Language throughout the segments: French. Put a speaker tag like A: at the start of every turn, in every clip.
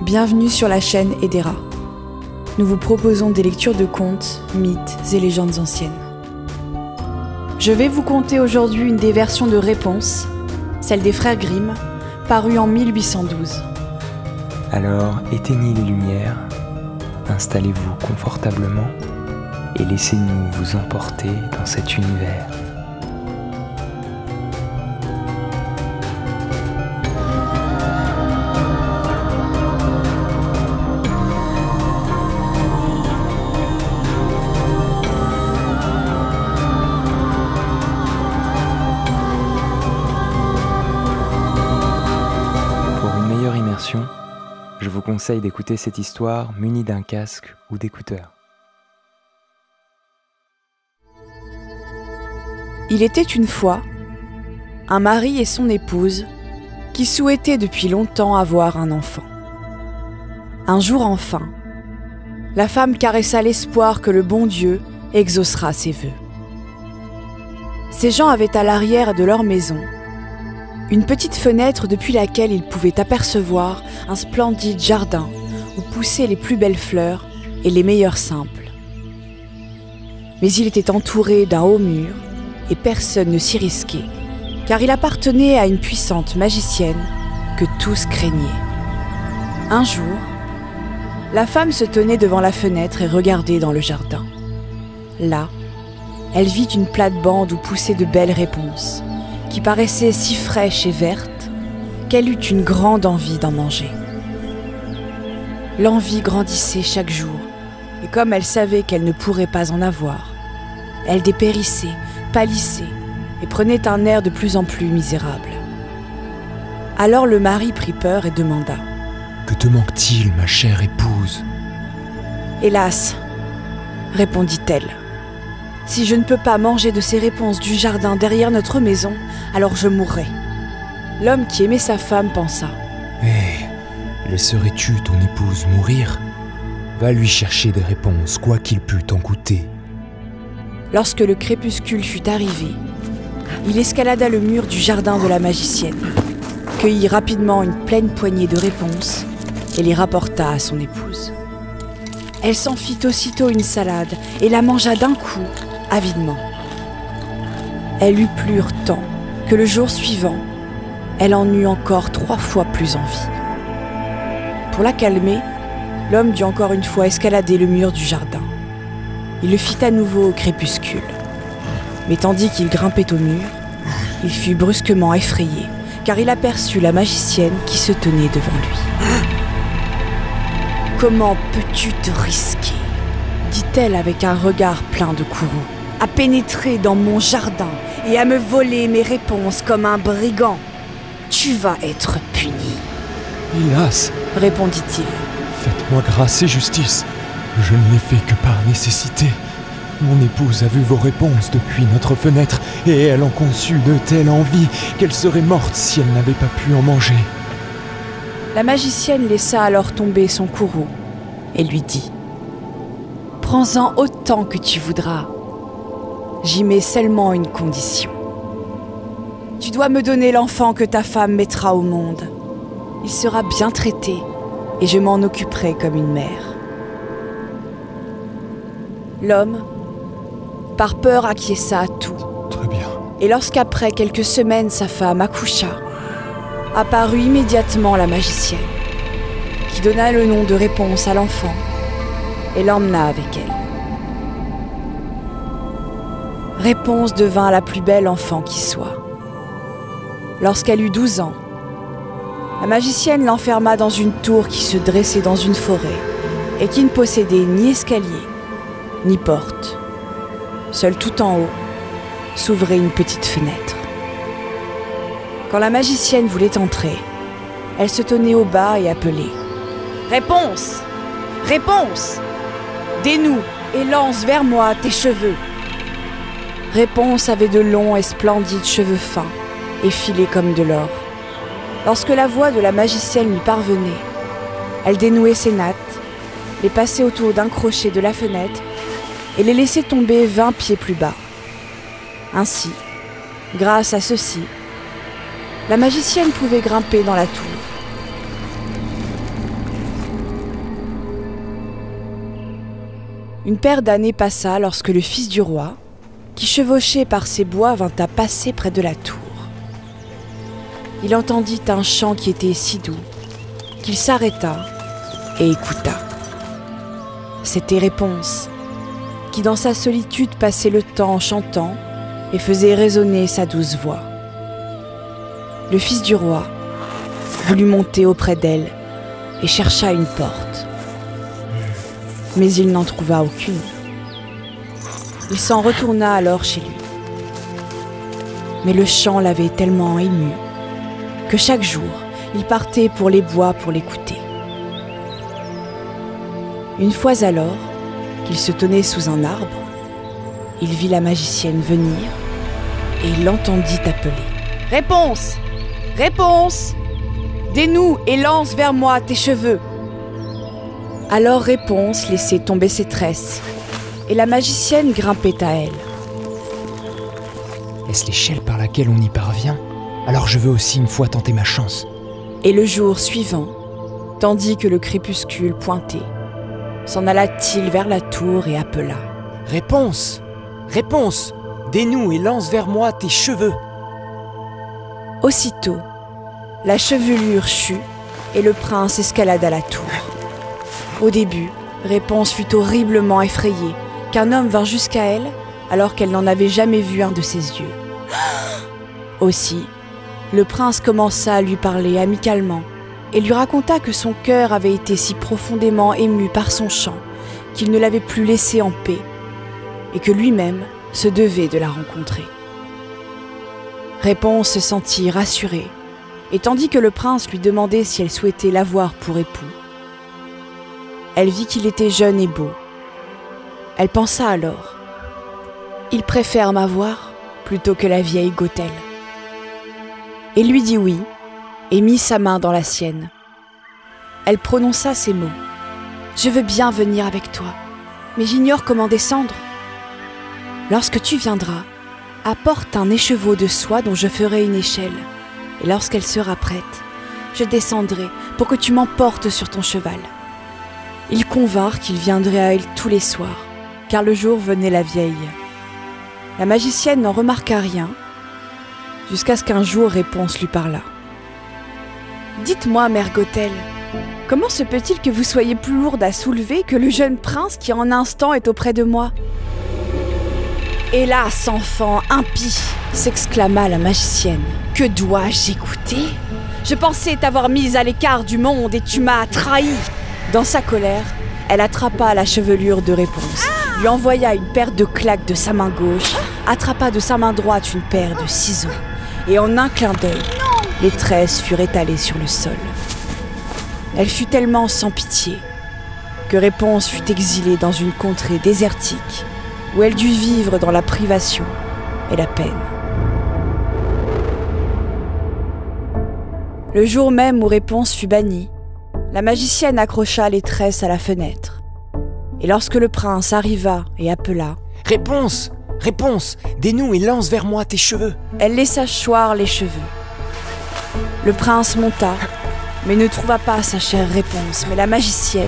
A: Bienvenue sur la chaîne Edera. Nous vous proposons des lectures de contes, mythes et légendes anciennes. Je vais vous conter aujourd'hui une des versions de Réponse, celle des frères Grimm, parue en 1812.
B: Alors éteignez les lumières, installez-vous confortablement et laissez-nous vous emporter dans cet univers. Je vous conseille d'écouter cette histoire munie d'un casque ou d'écouteurs.
A: Il était une fois un mari et son épouse qui souhaitaient depuis longtemps avoir un enfant. Un jour enfin, la femme caressa l'espoir que le bon Dieu exaucera ses vœux. Ces gens avaient à l'arrière de leur maison une petite fenêtre depuis laquelle ils pouvaient apercevoir un splendide jardin où poussaient les plus belles fleurs et les meilleurs simples. Mais il était entouré d'un haut mur et personne ne s'y risquait, car il appartenait à une puissante magicienne que tous craignaient. Un jour, la femme se tenait devant la fenêtre et regardait dans le jardin. Là, elle vit une plate-bande où poussaient de belles réponses, qui paraissait si fraîche et verte qu'elle eut une grande envie d'en manger. L'envie grandissait chaque jour, et comme elle savait qu'elle ne pourrait pas en avoir, elle dépérissait, pâlissait et prenait un air de plus en plus misérable. Alors le mari prit peur et demanda :
C: « Que te manque-t-il, ma chère épouse ?»«
A: Hélas, répondit-elle. Si je ne peux pas manger de ces réponses du jardin derrière notre maison, alors je mourrai. » L'homme qui aimait sa femme pensa :
C: « Eh, laisserais-tu ton épouse mourir ? Va lui chercher des réponses, quoi qu'il pût t'en coûter. »
A: Lorsque le crépuscule fut arrivé, il escalada le mur du jardin de la magicienne, cueillit rapidement une pleine poignée de réponses et les rapporta à son épouse. Elle s'en fit aussitôt une salade et la mangea d'un coup, avidement. Elle eut plure tant que le jour suivant, elle en eut encore 3 fois plus envie. Pour la calmer, l'homme dut encore une fois escalader le mur du jardin. Il le fit à nouveau au crépuscule. Mais tandis qu'il grimpait au mur, il fut brusquement effrayé, car il aperçut la magicienne qui se tenait devant lui. « Comment peux-tu te risquer, dit-elle avec un regard plein de courroux, à pénétrer dans mon jardin et à me voler mes réponses comme un brigand? Tu vas être puni. »«
C: Hélas,
A: répondit-il.
C: Faites-moi grâce et justice. Je ne l'ai fait que par nécessité. Mon épouse a vu vos réponses depuis notre fenêtre et elle en conçut de telle envie qu'elle serait morte si elle n'avait pas pu en manger. »
A: La magicienne laissa alors tomber son courroux et lui dit : « Prends-en autant que tu voudras. J'y mets seulement une condition. Tu dois me donner l'enfant que ta femme mettra au monde. Il sera bien traité et je m'en occuperai comme une mère. » L'homme, par peur, acquiesça à tout.
C: Très bien.
A: Et lorsqu'après quelques semaines sa femme accoucha, apparut immédiatement la magicienne, qui donna le nom de Réponse à l'enfant et l'emmena avec elle. Réponse devint la plus belle enfant qui soit. Lorsqu'elle eut 12 ans, la magicienne l'enferma dans une tour qui se dressait dans une forêt et qui ne possédait ni escalier, ni porte. Seul tout en haut s'ouvrait une petite fenêtre. Quand la magicienne voulait entrer, elle se tenait au bas et appelait : « Réponse ! Réponse ! Dénoue et lance vers moi tes cheveux !» Réponse avait de longs et splendides cheveux fins, effilés comme de l'or. Lorsque la voix de la magicienne lui parvenait, elle dénouait ses nattes, les passait autour d'un crochet de la fenêtre et les laissait tomber 20 pieds plus bas. Ainsi, grâce à ceci, la magicienne pouvait grimper dans la tour. Une paire d'années passa lorsque le fils du roi, qui chevauchait par ses bois, vint à passer près de la tour. Il entendit un chant qui était si doux qu'il s'arrêta et écouta. C'était Réponse, qui dans sa solitude passait le temps en chantant et faisait résonner sa douce voix. Le fils du roi voulut monter auprès d'elle et chercha une porte. Mais il n'en trouva aucune. Il s'en retourna alors chez lui. Mais le chant l'avait tellement ému que chaque jour, il partait pour les bois pour l'écouter. Une fois alors qu'il se tenait sous un arbre, il vit la magicienne venir et il l'entendit appeler. « Réponse! Réponse! Dénoue et lance vers moi tes cheveux !» Alors Réponse laissait tomber ses tresses et la magicienne grimpait à elle.
C: Est-ce l'échelle par laquelle on y parvient? Alors je veux aussi une fois tenter ma chance.
A: Et le jour suivant, tandis que le crépuscule pointait, s'en alla-t-il vers la tour et appela.
C: « Réponse! Réponse! Dénoue et lance vers moi tes cheveux !»
A: Aussitôt, la chevelure chut et le prince escalada la tour. Au début, Réponse fut horriblement effrayée qu'un homme vint jusqu'à elle alors qu'elle n'en avait jamais vu un de ses yeux. Aussi, le prince commença à lui parler amicalement et lui raconta que son cœur avait été si profondément ému par son chant qu'il ne l'avait plus laissée en paix et que lui-même se devait de la rencontrer. Réponse se sentit rassurée, et tandis que le prince lui demandait si elle souhaitait l'avoir pour époux, elle vit qu'il était jeune et beau. Elle pensa alors « Il préfère m'avoir plutôt que la vieille Gothel. » Et lui dit oui, et mit sa main dans la sienne. Elle prononça ces mots. « Je veux bien venir avec toi, mais j'ignore comment descendre. Lorsque tu viendras, apporte un écheveau de soie dont je ferai une échelle, et lorsqu'elle sera prête, je descendrai pour que tu m'emportes sur ton cheval. » Ils convinrent qu'il viendrait à elle tous les soirs, car le jour venait la vieille. La magicienne n'en remarqua rien, jusqu'à ce qu'un jour Réponse lui parla. « Dites-moi, mère Gothel, comment se peut-il que vous soyez plus lourde à soulever que le jeune prince qui en un instant est auprès de moi ?»« Hélas, enfant impie !» s'exclama la magicienne. « Que dois-je écouter ? Je pensais t'avoir mise à l'écart du monde et tu m'as trahi !» Dans sa colère, elle attrapa la chevelure de Réponse, lui envoya une paire de claques de sa main gauche, attrapa de sa main droite une paire de ciseaux, et en un clin d'œil, les tresses furent étalées sur le sol. Elle fut tellement sans pitié que Réponse fut exilée dans une contrée désertique où elle dut vivre dans la privation et la peine. Le jour même où Réponse fut bannie, la magicienne accrocha les tresses à la fenêtre. Et lorsque le prince arriva et appela «
C: Réponse! Réponse! Dénoue et lance vers moi tes cheveux !»
A: elle laissa choir les cheveux. Le prince monta, mais ne trouva pas sa chère Réponse, mais la magicienne,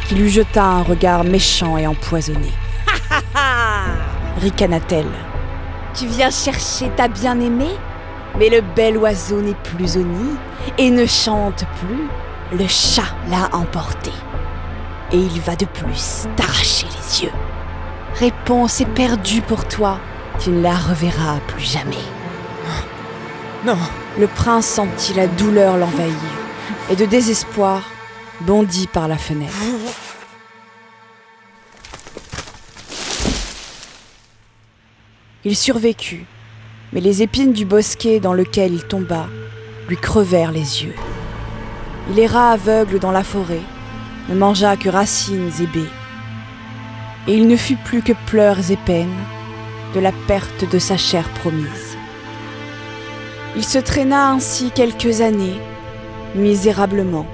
A: qui lui jeta un regard méchant et empoisonné. « ricana-t-elle. Tu viens chercher ta bien-aimée, mais le bel oiseau n'est plus au nid et ne chante plus. Le chat l'a emporté. Et il va de plus t'arracher les yeux. Réponse est perdue pour toi. Tu ne la reverras plus jamais. »
C: Non.
A: Le prince sentit la douleur l'envahir et de désespoir bondit par la fenêtre. Il survécut, mais les épines du bosquet dans lequel il tomba lui crevèrent les yeux. Il erra aveugle dans la forêt, ne mangea que racines et baies. Et il ne fut plus que pleurs et peines de la perte de sa chair promise. Il se traîna ainsi quelques années, misérablement,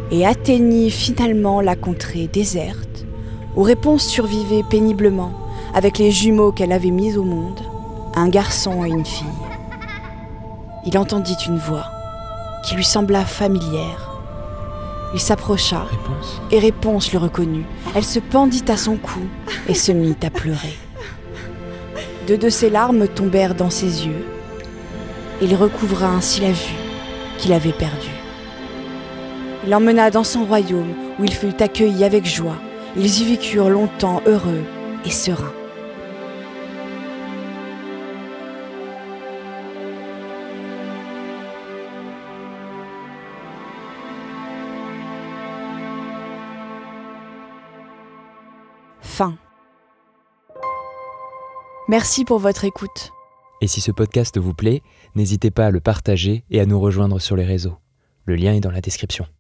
A: et atteignit finalement la contrée déserte, où Réponse survivait péniblement avec les jumeaux qu'elle avait mis au monde, un garçon et une fille. Il entendit une voix qui lui sembla familière, Il s'approcha,
C: Réponse?
A: et Réponse le reconnut. Elle se pendit à son cou et se mit à pleurer. Deux de ses larmes tombèrent dans ses yeux. Il recouvra ainsi la vue qu'il avait perdue. Il l'emmena dans son royaume où il fut accueilli avec joie. Ils y vécurent longtemps heureux et sereins. Fin. Merci pour votre écoute.
B: Et si ce podcast vous plaît, n'hésitez pas à le partager et à nous rejoindre sur les réseaux. Le lien est dans la description.